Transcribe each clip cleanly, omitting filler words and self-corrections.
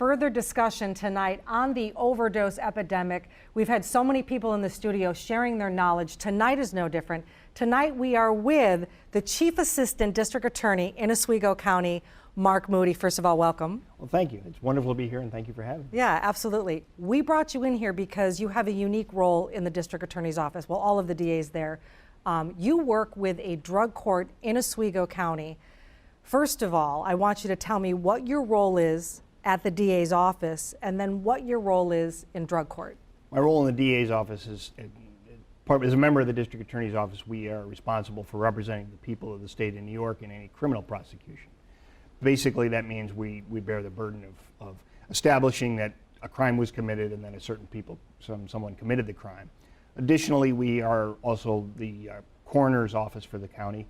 further discussion tonight on the overdose epidemic. We've had so many people in the studio sharing their knowledge. Tonight is no different. Tonight we are with the Chief Assistant District Attorney in Oswego County, Mark Moody. First of all, welcome. Well, thank you. It's wonderful to be here, and thank you for having me. Yeah, absolutely. We brought you in here because you have a unique role in the District Attorney's office. Well, all of the DAs there. You work with a drug court in Oswego County. First of all, I want you to tell me what your role is at the DA's office, and then what your role is in drug court. My role in the DA's office is, as a member of the District Attorney's office, we are responsible for representing the people of the state of New York in any criminal prosecution. Basically, that means we bear the burden of establishing that a crime was committed and then someone committed the crime. Additionally, we are also the coroner's office for the county.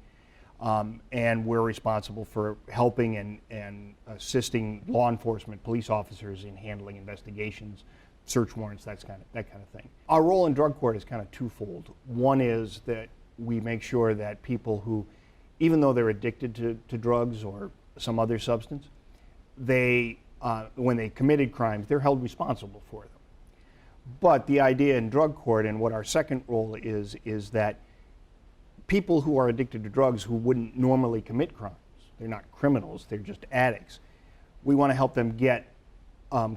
And we're responsible for helping and assisting law enforcement, police officers in handling investigations, search warrants, that kind of thing. Our role in drug court is kind of twofold. One is that we make sure that people who, even though they're addicted to drugs or some other substance, when they committed crimes, they're held responsible for them. But the idea in drug court, and what our second role is that people who are addicted to drugs who wouldn't normally commit crimes, they're not criminals, they're just addicts, we want to help them get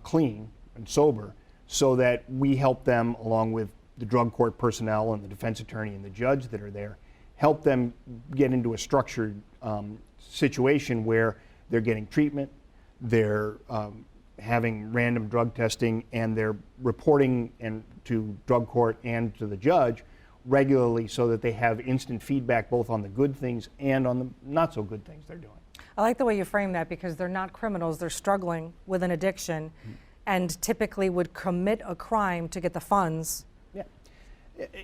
clean and sober so that we help them, along with the drug court personnel and the defense attorney and the judge that are there, help them get into a structured situation where they're getting treatment, they're having random drug testing, and they're reporting to drug court and to the judge regularly so that they have instant feedback both on the good things and on the not so good things they're doing. I like the way you frame that, because they're not criminals, they're struggling with an addiction and typically would commit a crime to get the funds. Yeah.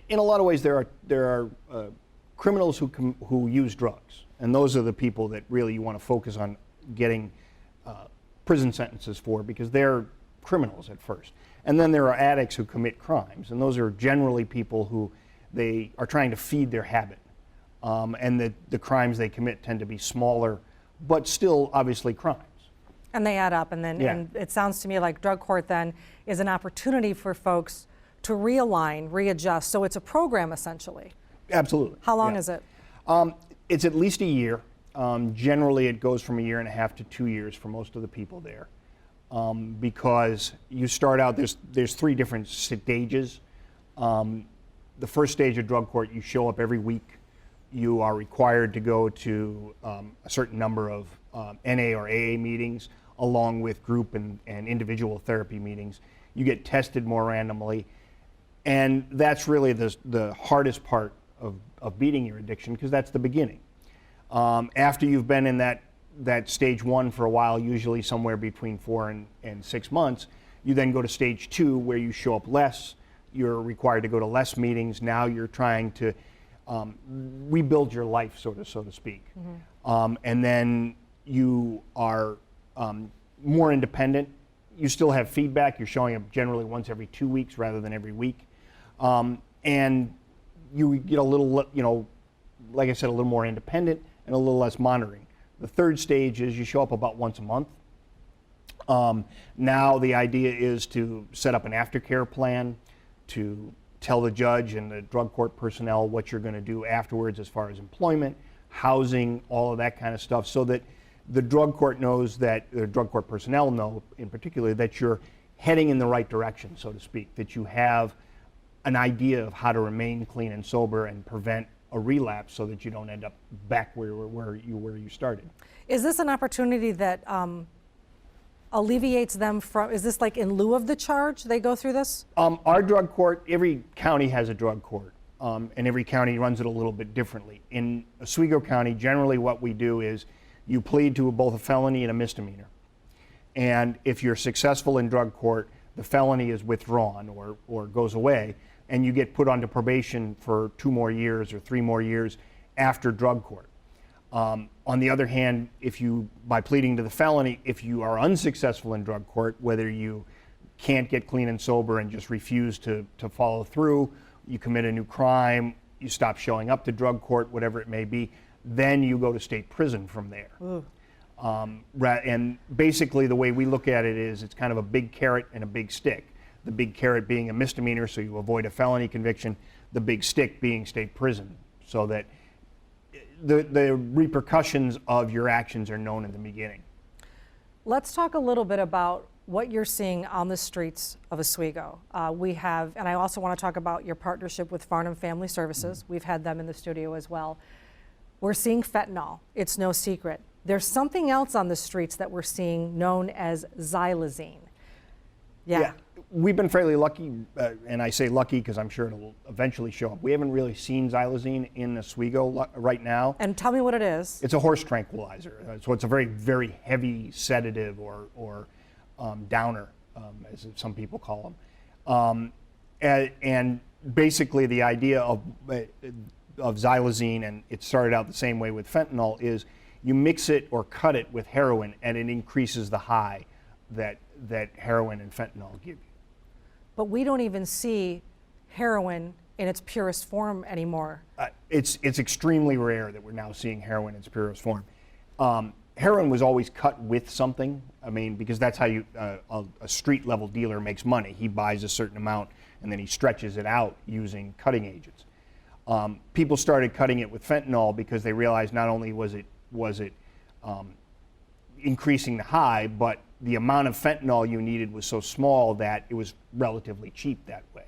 In a lot of ways, there are criminals who use drugs, and those are the people that really you want to focus on getting prison sentences for, because they're criminals at first. And then there are addicts who commit crimes, and those are generally people who they are trying to feed their habit. And the crimes they commit tend to be smaller, but still obviously crimes. And they add up, and then and it sounds to me like drug court then is an opportunity for folks to realign, readjust. So it's a program essentially. Absolutely. How long is it? It's at least a year. Generally it goes from 1.5 years to 2 years for most of the people there. Because you start out, there's 3 different stages. The first stage of drug court, you show up every week. You are required to go to a certain number of NA or AA meetings, along with group and individual therapy meetings. You get tested more randomly, and that's really the hardest part of beating your addiction, because that's the beginning. After you've been in that stage 1 for a while, usually somewhere between 4 and 6 months, you then go to stage 2, where you show up less. You're required to go to less meetings. Now you're trying to rebuild your life, so to speak. And then you are more independent. You still have feedback. You're showing up generally once every 2 weeks rather than every week. And you get a little, like I said, a little more independent and a little less monitoring. The third stage is you show up about once a month. Now the idea is to set up an aftercare plan, to tell the judge and the drug court personnel what you're going to do afterwards as far as employment, housing, all of that kind of stuff, so that the drug court knows that, the drug court personnel know in particular, that you're heading in the right direction, so to speak, that you have an idea of how to remain clean and sober and prevent a relapse so that you don't end up back where you started. Is this an opportunity that alleviates them from, is this like in lieu of the charge they go through this? Our drug court, every county has a drug court, and every county runs it a little bit differently. In Oswego County, generally what we do is you plead to both a felony and a misdemeanor. And if you're successful in drug court, the felony is withdrawn or goes away, and you get put onto probation for 2 more years or 3 more years after drug court. On the other hand, by pleading to the felony, if you are unsuccessful in drug court, whether you can't get clean and sober and just refuse to follow through, you commit a new crime, you stop showing up to drug court, whatever it may be, then you go to state prison from there. And basically the way we look at it is it's kind of a big carrot and a big stick. The big carrot being a misdemeanor, so you avoid a felony conviction. The big stick being state prison, so that the repercussions of your actions are known in the beginning. Let's talk a little bit about what you're seeing on the streets of Oswego. We have, and I also want to talk about your partnership with Farnham Family Services. We've had them in the studio as well. We're seeing fentanyl. It's no secret. There's something else on the streets that we're seeing known as xylazine. Yeah. We've been fairly lucky, and I say lucky because I'm sure it'll eventually show up. We haven't really seen xylazine in Oswego right now. And tell me what it is. It's a horse tranquilizer. So it's a very, very heavy sedative or downer, as some people call them. And basically the idea of xylazine, and it started out the same way with fentanyl, is you mix it or cut it with heroin and it increases the high that heroin and fentanyl give you. But we don't even see heroin in its purest form anymore. It's extremely rare that we're now seeing heroin in its purest form. Heroin was always cut with something. I mean, because that's how a street level dealer makes money. He buys a certain amount and then he stretches it out using cutting agents. People started cutting it with fentanyl because they realized not only was it increasing the high, but the amount of fentanyl you needed was so small that it was relatively cheap that way.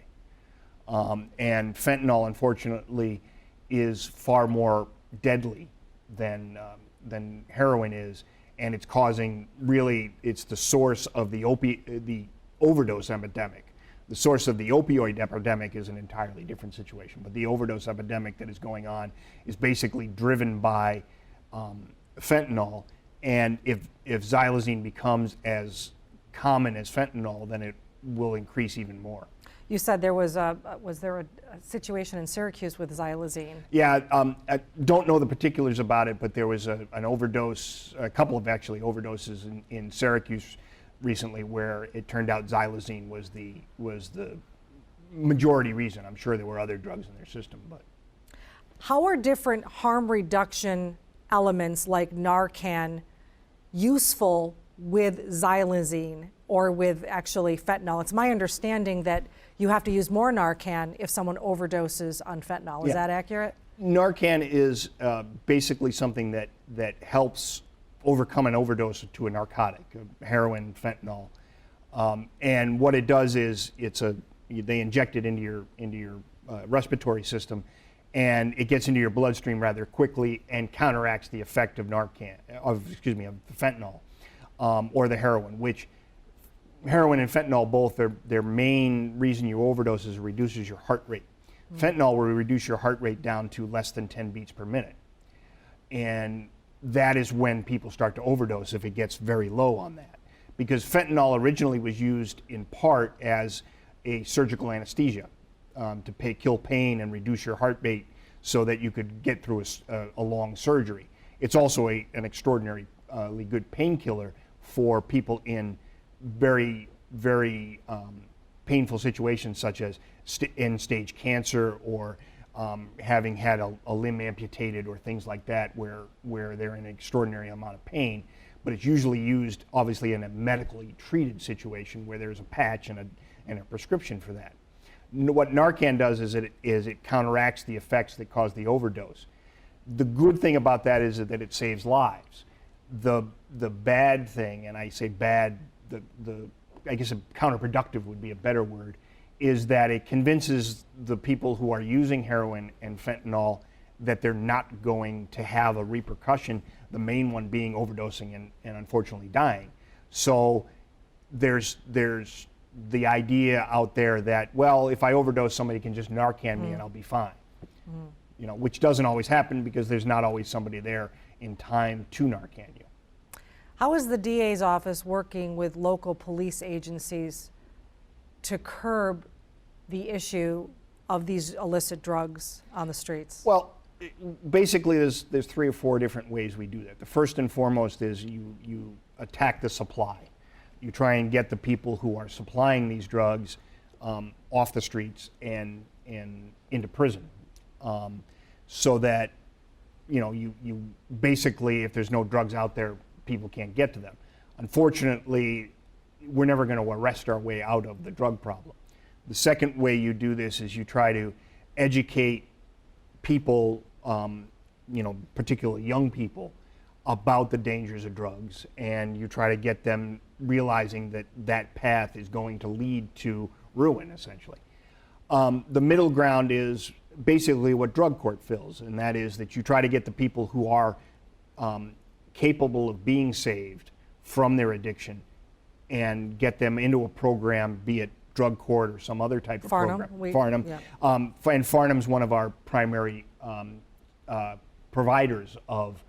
And fentanyl, unfortunately, is far more deadly than heroin is, and it's causing, really, it's the source of the overdose epidemic. The source of the opioid epidemic is an entirely different situation, but the overdose epidemic that is going on is basically driven by fentanyl. And if xylazine becomes as common as fentanyl, then it will increase even more. You said there was there a situation in Syracuse with xylazine? Yeah, I don't know the particulars about it, but there was an overdose, a couple of actually overdoses in Syracuse recently, where it turned out xylazine was the majority reason. I'm sure there were other drugs in their system, but. How are different harm reduction elements like Narcan useful with xylazine or with actually fentanyl? It's my understanding that you have to use more Narcan if someone overdoses on fentanyl. Is that accurate? Narcan is basically something that helps overcome an overdose to a narcotic, heroin, fentanyl. And what it does is they inject it into your respiratory system, and it gets into your bloodstream rather quickly and counteracts the effect of of the fentanyl or the heroin, which heroin and fentanyl both, their main reason you overdose is it reduces your heart rate. Fentanyl will reduce your heart rate down to less than 10 beats per minute. And that is when people start to overdose, if it gets very low on that. Because fentanyl originally was used in part as a surgical anesthesia to kill pain and reduce your heart rate so that you could get through a long surgery. It's also an extraordinarily good painkiller for people in very, very painful situations, such as end-stage cancer or having had a limb amputated or things like that, where they're in an extraordinary amount of pain. But it's usually used, obviously, in a medically treated situation where there's a patch and a prescription for that. What Narcan does is it counteracts the effects that cause the overdose. The good thing about that is that it saves lives. The bad thing, and I say bad, I guess counterproductive would be a better word, is that it convinces the people who are using heroin and fentanyl that they're not going to have a repercussion, the main one being overdosing and unfortunately dying. So there's the idea out there that, well, if I overdose, somebody can just Narcan me and I'll be fine. You know, which doesn't always happen because there's not always somebody there in time to Narcan you. How is the DA's office working with local police agencies to curb the issue of these illicit drugs on the streets? Well, basically there's 3 or 4 different ways we do that. The first and foremost is you attack the supply. You try and get the people who are supplying these drugs off the streets and into prison, so that you basically, if there's no drugs out there, people can't get to them. Unfortunately, we're never going to arrest our way out of the drug problem. The second way you do this is you try to educate people, particularly young people, about the dangers of drugs, and you try to get them realizing that that path is going to lead to ruin, essentially. The middle ground is basically what drug court fills, and that is that you try to get the people who are capable of being saved from their addiction and get them into a program, be it drug court or some other type of program. Farnham. Yeah. And Farnham's one of our primary providers of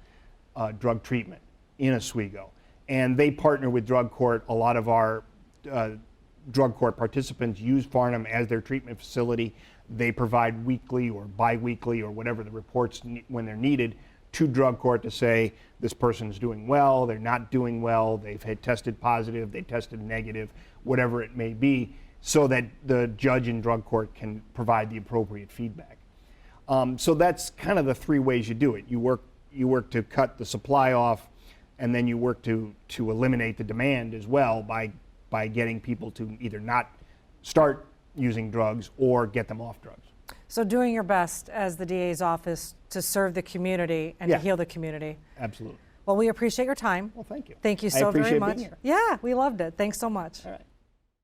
drug treatment in Oswego. And they partner with drug court. A lot of our drug court participants use Farnham as their treatment facility. They provide weekly or bi-weekly or whatever the reports when they're needed to drug court to say this person's doing well, they're not doing well, they've had tested positive, they tested negative, whatever it may be, so that the judge in drug court can provide the appropriate feedback. So that's kind of the three ways you do it. You work to cut the supply off, and then you work to eliminate the demand as well by getting people to either not start using drugs or get them off drugs. So doing your best as the DA's office to serve the community and to heal the community. Absolutely. Well, we appreciate your time. Well, thank you. Thank you so very much. Being here. Yeah, we loved it. Thanks so much. All right.